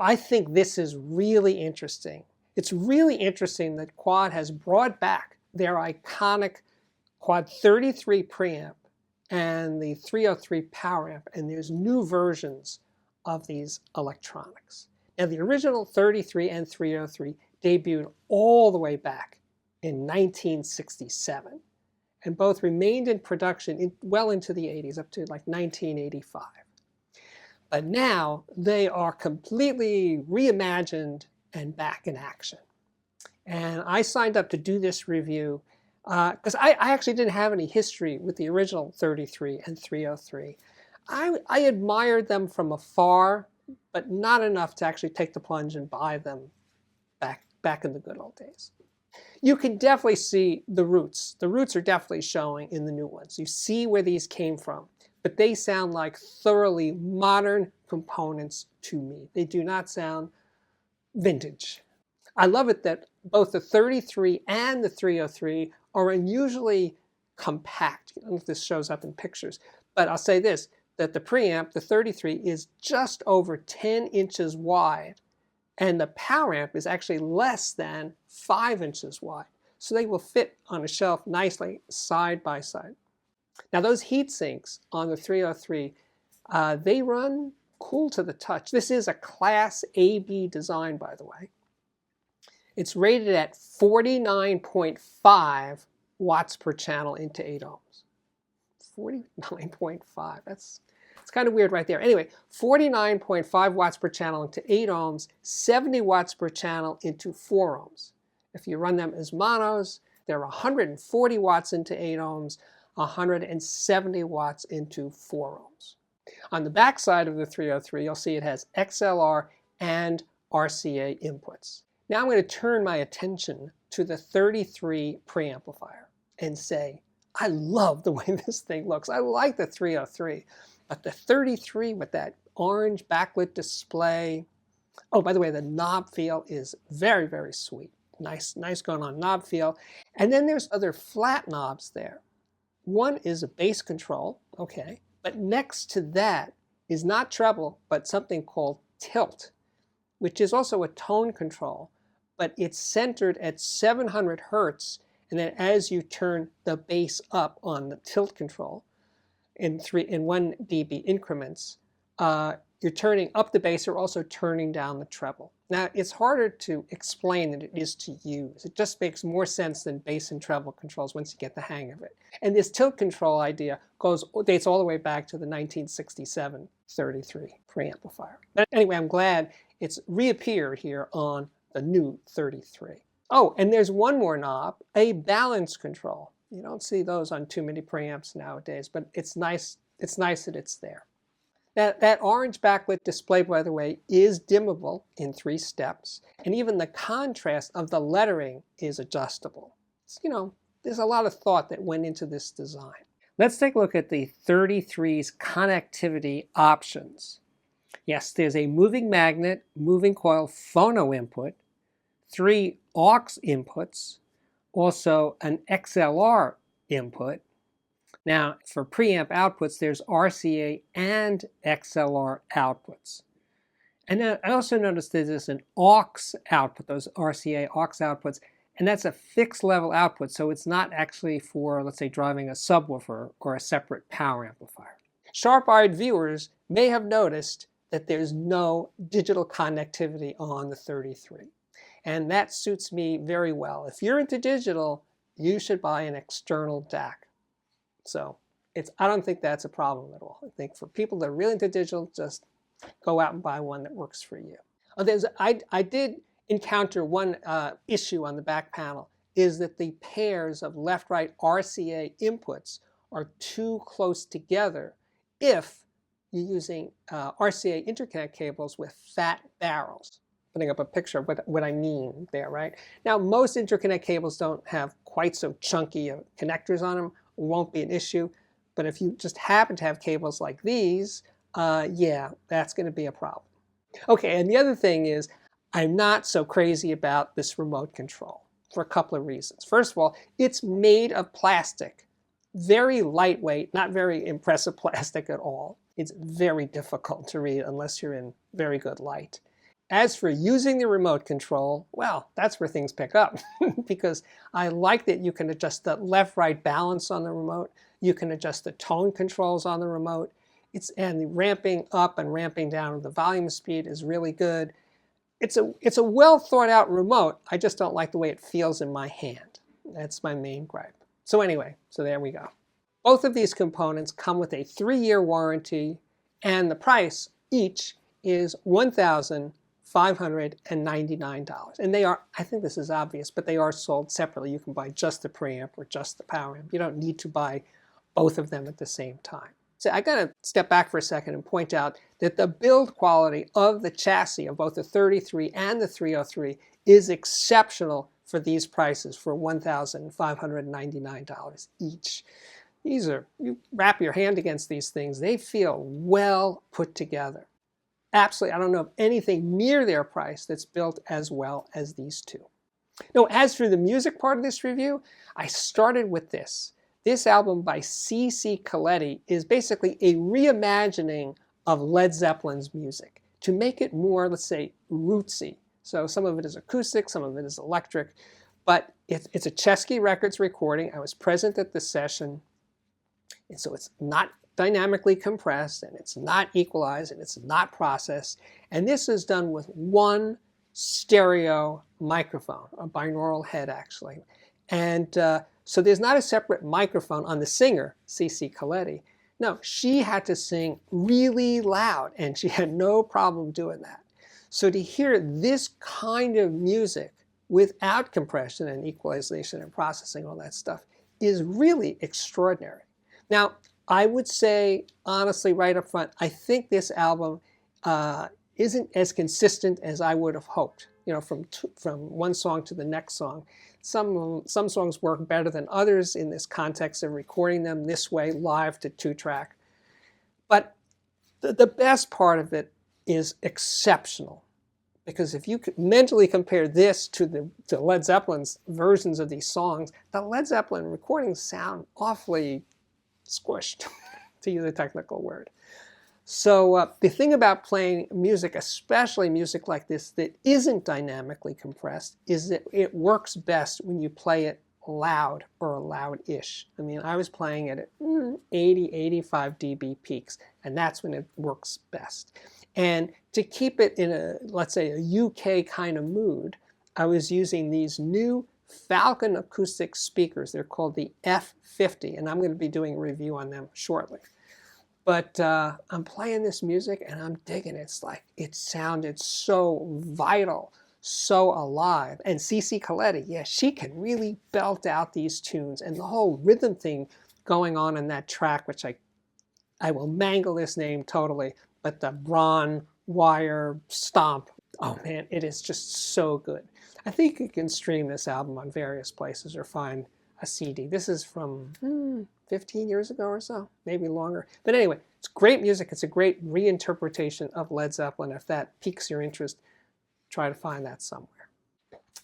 I think this is really interesting. It's really interesting that Quad has brought back their iconic Quad 33 preamp and the 303 power amp, and there's new versions of these electronics. Now, the original 33 and 303 debuted all the way back in 1967, and both remained in production well into the 80s, up to like 1985. But now they are completely reimagined and back in action. And I signed up to do this review because I actually didn't have any history with the original 33 and 303. I admired them from afar, but not enough to actually take the plunge and buy them back in the good old days. You can definitely see the roots. The roots are definitely showing in the new ones. You see where these came from, but they sound like thoroughly modern components to me. They do not sound vintage. I love it that both the 33 and the 303 are unusually compact. I don't know if this shows up in pictures, but I'll say this, that the preamp, the 33, is just over 10 inches wide, and the power amp is actually less than 5 inches wide. So they will fit on a shelf nicely side by side. Now those heat sinks on the 303, they run cool to the touch. This is a Class AB design, by the way. It's rated at 49.5 watts per channel into 8 ohms. 49.5, it's kind of weird right there. Anyway, 49.5 watts per channel into 8 ohms, 70 watts per channel into 4 ohms. If you run them as monos, they're 140 watts into 8 ohms, 170 watts into 4 ohms. On the back side of the 303, you'll see it has XLR and RCA inputs. Now I'm going to turn my attention to the 33 preamplifier and say, I love the way this thing looks. I like the 303, but the 33 with that orange backlit display. Oh, by the way, the knob feel is very, very sweet. Nice going on knob feel. And then there's other flat knobs there. One is a bass control, okay, but next to that is not treble, but something called tilt, which is also a tone control, but it's centered at 700 hertz, and then as you turn the bass up on the tilt control in 1 dB increments, you're turning up the bass, you're also turning down the treble. Now, it's harder to explain than it is to use. It just makes more sense than bass and treble controls once you get the hang of it. And this tilt control idea dates all the way back to the 1967 33 preamplifier. But anyway, I'm glad it's reappeared here on the new 33. Oh, and there's one more knob, a balance control. You don't see those on too many preamps nowadays, but it's nice that it's there. That orange backlit display, by the way, is dimmable in 3 steps, and even the contrast of the lettering is adjustable. There's a lot of thought that went into this design. Let's take a look at the 33's connectivity options. Yes, there's a moving magnet, moving coil phono input, 3 aux inputs, also an XLR input. Now, for preamp outputs, there's RCA and XLR outputs. And then I also noticed there's an aux output, those RCA aux outputs, and that's a fixed level output, so it's not actually for, let's say, driving a subwoofer or a separate power amplifier. Sharp-eyed viewers may have noticed that there's no digital connectivity on the 33. And that suits me very well. If you're into digital, you should buy an external DAC. So I don't think that's a problem at all. I think for people that are really into digital, just go out and buy one that works for you. I did encounter one issue on the back panel, is that the pairs of left-right RCA inputs are too close together if you're using RCA interconnect cables with fat barrels. Putting up a picture of what I mean there, right? Now, most interconnect cables don't have quite so chunky connectors on them. Won't be an issue. But if you just happen to have cables like these, yeah, that's going to be a problem. Okay, and the other thing is, I'm not so crazy about this remote control for a couple of reasons. First of all, it's made of plastic. Very lightweight, not very impressive plastic at all. It's very difficult to read unless you're in very good light. As for using the remote control, well, that's where things pick up because I like that you can adjust the left-right balance on the remote. You can adjust the tone controls on the remote. And the ramping up and ramping down of the volume speed is really good. It's a well thought out remote. I just don't like the way it feels in my hand. That's my main gripe. So anyway, so there we go. Both of these components come with a 3-year warranty, and the price each is $1,599. And they are, I think this is obvious, but they are sold separately. You can buy just the preamp or just the power amp. You don't need to buy both of them at the same time. So I got to step back for a second and point out that the build quality of the chassis of both the 33 and the 303 is exceptional for these prices, for $1,599 each. These are, you wrap your hand against these things, they feel well put together. Absolutely, I don't know of anything near their price that's built as well as these two. Now, as for the music part of this review, I started with this. This album by C.C. Coletti is basically a reimagining of Led Zeppelin's music to make it more, let's say, rootsy. So some of it is acoustic, some of it is electric, but it's a Chesky Records recording. I was present at the session, and so it's not dynamically compressed, and it's not equalized, and it's not processed. And this is done with one stereo microphone, a binaural head actually. And so there's not a separate microphone on the singer, C.C. Coletti. No, she had to sing really loud, and she had no problem doing that. So to hear this kind of music without compression and equalization and processing, all that stuff, is really extraordinary. Now, I would say, honestly, right up front, I think this album isn't as consistent as I would have hoped. You know, from one song to the next song. Some songs work better than others in this context of recording them this way, live to 2-track. But the best part of it is exceptional. Because if you could mentally compare this to Led Zeppelin's versions of these songs, the Led Zeppelin recordings sound awfully squished, to use a technical word. So the thing about playing music, especially music like this that isn't dynamically compressed, is that it works best when you play it loud or loud-ish. I mean, I was playing it at 80, 85 dB peaks, and that's when it works best. And to keep it in a, let's say, a UK kind of mood, I was using these new Falcon acoustic speakers. They're called the F50, and I'm going to be doing a review on them shortly. But I'm playing this music and I'm digging it. It's like, it sounded so vital, so alive. And C.C. Coletti, yeah, she can really belt out these tunes. And the whole rhythm thing going on in that track, which I will mangle this name totally, but the Braun Wire Stomp, oh man, it is just so good. I think you can stream this album on various places or find a CD. This is from 15 years ago or so, maybe longer. But anyway, it's great music. It's a great reinterpretation of Led Zeppelin. If that piques your interest, try to find that somewhere.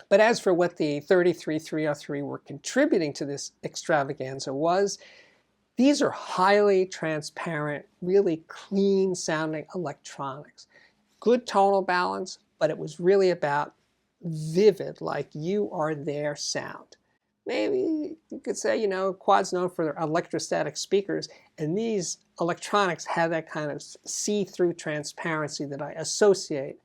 But as for what the 33-303 were contributing to this extravaganza was, these are highly transparent, really clean sounding electronics. Good tonal balance, but it was really about vivid, like you are there sound. Maybe you could say, you know, Quad's known for their electrostatic speakers, and these electronics have that kind of see-through transparency that I associate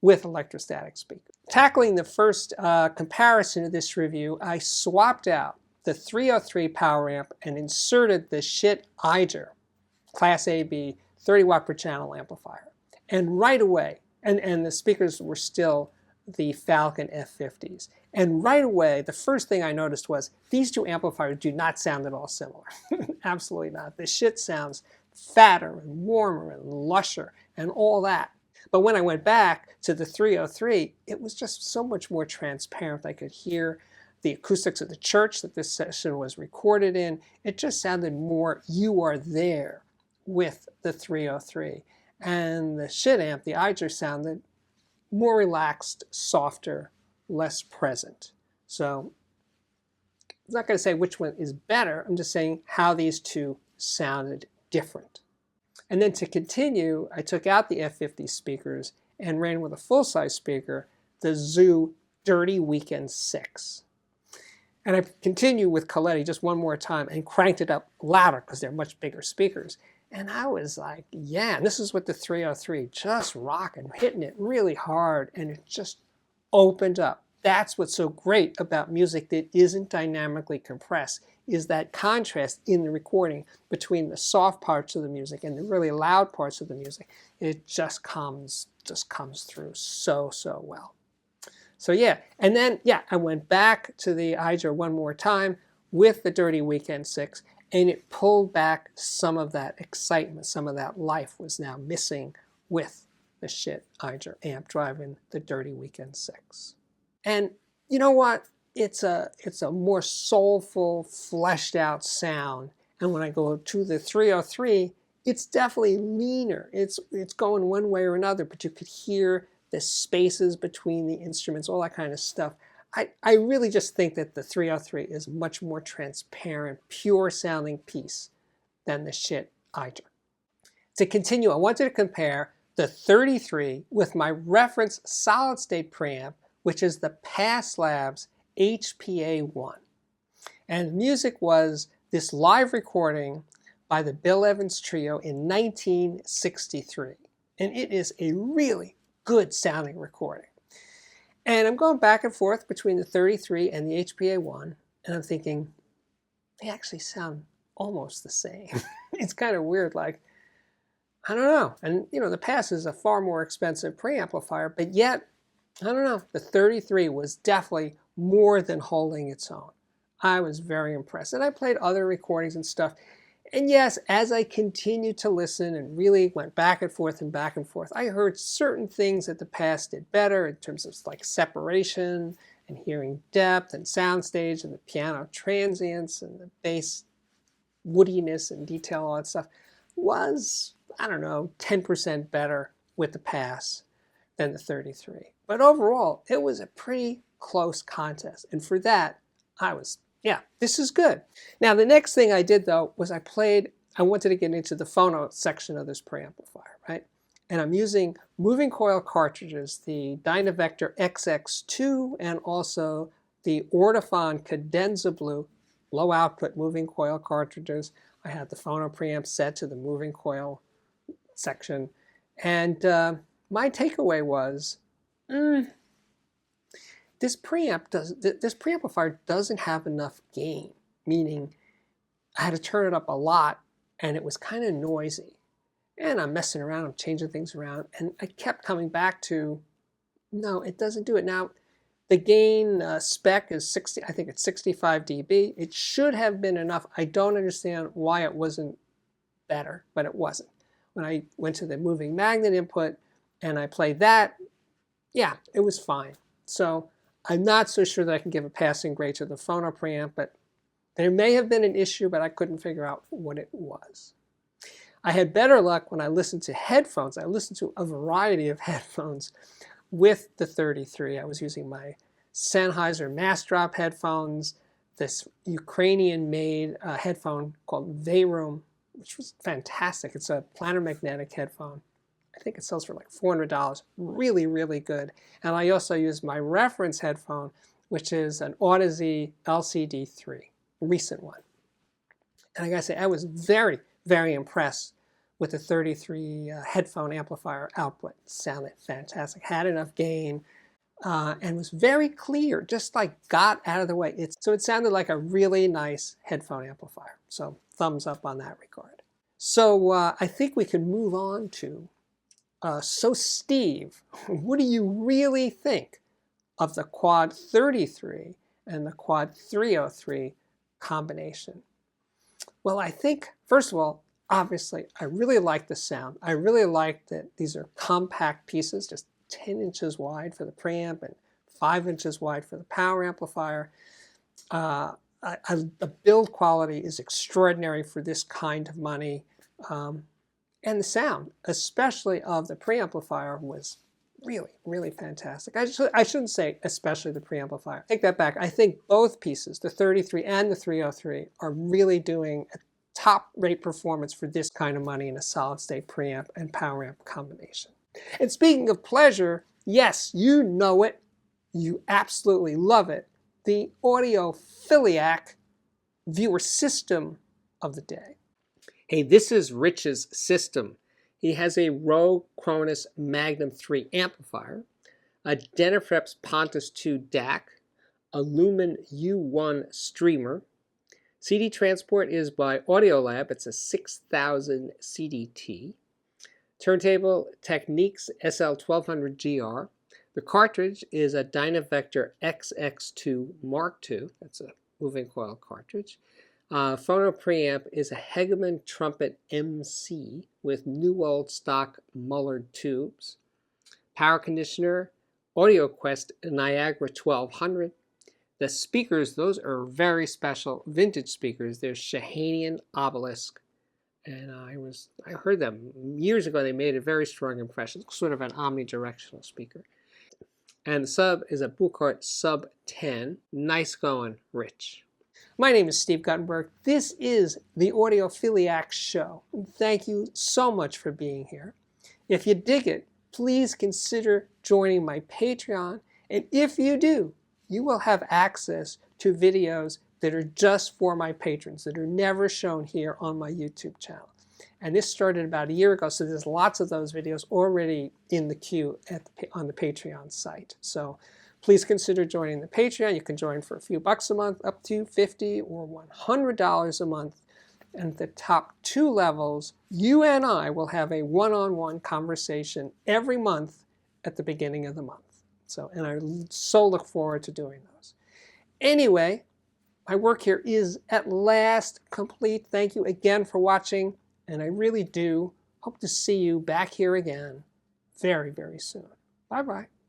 with electrostatic speakers. Tackling the first comparison of this review, I swapped out the 303 power amp and inserted the Schiit Eiger Class AB 30 watt per channel amplifier. And right away, and the speakers were still the Falcon F50s. And right away, the first thing I noticed was these two amplifiers do not sound at all similar. Absolutely not. The Schiit sounds fatter and warmer and lusher and all that. But when I went back to the 303, it was just so much more transparent. I could hear the acoustics of the church that this session was recorded in. It just sounded more, you are there with the 303. And the Schiit amp, the Eiger, sounded more relaxed, softer, less present. So I'm not going to say which one is better. I'm just saying how these two sounded different. And then to continue, I took out the F50 speakers and ran with a full-size speaker, the Zoo Dirty Weekend 6. And I continue with Coletti just one more time and cranked it up louder because they're much bigger speakers. And I was like, yeah, and this is with the 303, just rocking, hitting it really hard, and it just opened up. That's what's so great about music that isn't dynamically compressed, is that contrast in the recording between the soft parts of the music and the really loud parts of the music. It just comes through so well. So yeah, and then yeah, I went back to the Eiger one more time with the Dirty Weekend 6, and it pulled back some of that excitement, some of that life was now missing with the Schiit Eiger amp driving the Dirty Weekend 6. And you know what? It's a more soulful, fleshed out sound. And when I go to the 303, it's definitely leaner. It's going one way or another, but you could hear the spaces between the instruments, all that kind of stuff. I really just think that the 303 is a much more transparent, pure sounding piece than the Schiit Eiger. To continue, I wanted to compare the 33 with my reference solid state preamp, which is the Pass Labs HPA-1. And the music was this live recording by the Bill Evans Trio in 1963. And it is a really good sounding recording. And I'm going back and forth between the 33 and the HPA-1, and I'm thinking, they actually sound almost the same. It's kind of weird, like, I don't know. And you know, the Pass is a far more expensive preamplifier, but yet, I don't know, the 33 was definitely more than holding its own. I was very impressed. And I played other recordings and stuff. And yes, as I continued to listen and really went back and forth, I heard certain things that the Pass did better in terms of like separation and hearing depth and soundstage and the piano transients and the bass woodiness and detail, all that stuff was, I don't know, 10% better with the Pass than the 33. But overall, it was a pretty close contest. And for that, I was, yeah, this is good. Now, the next thing I did, though, was I wanted to get into the phono section of this preamplifier, right? And I'm using moving coil cartridges, the Dynavector XX2 and also the Audiophiliac Cadenza Blue low output moving coil cartridges. I had the phono preamp set to the moving coil section. And my takeaway was, this preamplifier doesn't have enough gain, meaning I had to turn it up a lot and it was kind of noisy. And I'm messing around, I'm changing things around, and I kept coming back to, no, it doesn't do it. Now, the gain spec is 60, I think it's 65 dB. It should have been enough. I don't understand why it wasn't better, but it wasn't. When I went to the moving magnet input and I played that, yeah, it was fine. So I'm not so sure that I can give a passing grade to the phono preamp, but there may have been an issue, but I couldn't figure out what it was. I had better luck when I listened to headphones. I listened to a variety of headphones with the 33. I was using my Sennheiser Mass Drop headphones, this Ukrainian-made headphone called Veyroom, which was fantastic. It's a planar magnetic headphone. I think it sells for like $400. Really, really good. And I also use my reference headphone, which is an Audeze LCD3, recent one. And I gotta say, I was very, very impressed with the 33 headphone amplifier output. It sounded fantastic, had enough gain, and was very clear, just like got out of the way. So it sounded like a really nice headphone amplifier. So thumbs up on that regard. So I think we can move on to, so Steve, what do you really think of the Quad 33 and the Quad 303 combination? Well, I think, first of all, obviously, I really like the sound. I really like that these are compact pieces, just 10 inches wide for the preamp and 5 inches wide for the power amplifier. The build quality is extraordinary for this kind of money. And the sound, especially of the preamplifier, was really, really fantastic. I shouldn't say especially the preamplifier. Take that back. I think both pieces, the 33 and the 303, are really doing a top-rate performance for this kind of money in a solid-state preamp and power amp combination. And speaking of pleasure, yes, you know it. You absolutely love it. The Audiophiliac viewer system of the day. Hey, this is Rich's system. He has a Rode Cronus Magnum 3 amplifier, a Denafreps Pontus 2 DAC, a Lumen U1 streamer. CD transport is by Audiolab. It's a 6000 CDT. Turntable Technics SL1200GR. The cartridge is a Dynavector XX2 Mark II. That's a moving coil cartridge. Phono preamp is a Hegeman Trumpet MC with new old stock Mullard tubes. Power conditioner, AudioQuest Niagara 1200. The speakers, those are very special vintage speakers. They're Shahanian Obelisk. And I heard them years ago. They made a very strong impression, sort of an omnidirectional speaker. And the sub is a Buchart Sub 10. Nice going, Rich. My name is Steve Guttenberg. This is the Audiophiliac Show. Thank you so much for being here. If you dig it, please consider joining my Patreon. And if you do, you will have access to videos that are just for my patrons, that are never shown here on my YouTube channel. And this started about a year ago, so there's lots of those videos already in the queue on the Patreon site. So please consider joining the Patreon. You can join for a few bucks a month, up to $50 or $100 a month. And the top 2 levels, you and I will have a one-on-one conversation every month at the beginning of the month. And I so look forward to doing those. Anyway, my work here is at last complete. Thank you again for watching, and I really do hope to see you back here again very, very soon. Bye-bye.